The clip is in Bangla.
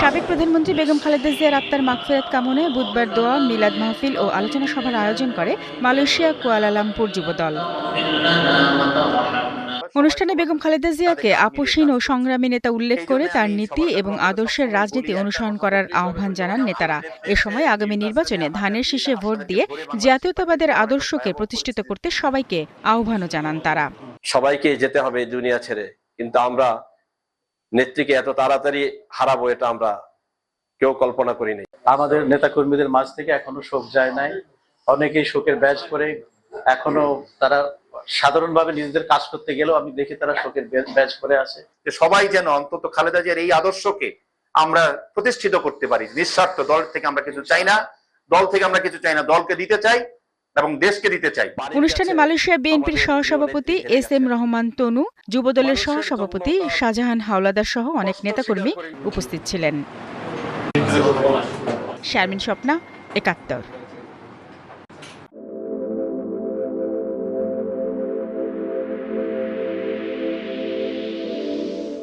সাবেক প্রধানমন্ত্রী বেগম খালেদা জিয়ার আত্মার মাগফিরাত কামনায় বুধবার দোয়া, মিলাদ মাহফিল ও আলোচনা সভার আয়োজন করে মালয়েশিয়া কুয়ালালামপুর যুবদল। অনুষ্ঠানে বেগম খালেদা জিয়াকে আপোষহীন ও সংগ্রামী নেতা উল্লেখ করে তার নীতি এবং আদর্শের রাজনীতি অনুসরণ করার আহ্বান জানান নেতারা। এ সময় আগামী নির্বাচনে ধানের শীষে ভোট দিয়ে জাতীয়তাবাদের আদর্শকে প্রতিষ্ঠিত করতে সবাইকে আহ্বানও জানান তারা। সবাইকে যেতে হবে দুনিয়া ছেড়ে, কিন্তু আমরা নেত্রীকে এত তাড়াতাড়ি হারাবো এটা আমরা কেউ কল্পনা করিনি। আমাদের নেতাকর্মীদের মাঝ থেকে এখনো শোক যায় নাই, অনেকেই শোকের ব্যাজ করে এখনো তারা সাধারণভাবে নিজেদের কাজ করতে গেলেও আমি দেখি তারা শোকের ব্যাজ করে আছে। সবাই যেন অন্তত খালেদা জিয়ার এই আদর্শকে আমরা প্রতিষ্ঠিত করতে পারি। নিঃস্বার্থ দল থেকে আমরা কিছু চাই না, দলকে দিতে চাই এবং দেশকে দিতে চাই। অনুষ্ঠানে মালয়েশিয়া বিএনপির সহসভাপতি এস.এম. রহমান তনু, যুবদলের সহসভাপতি শাহজাহান হাওলাদার সহ অনেক নেতাকর্মী উপস্থিত ছিলেন। শারমিন স্বপ্না, ৭১।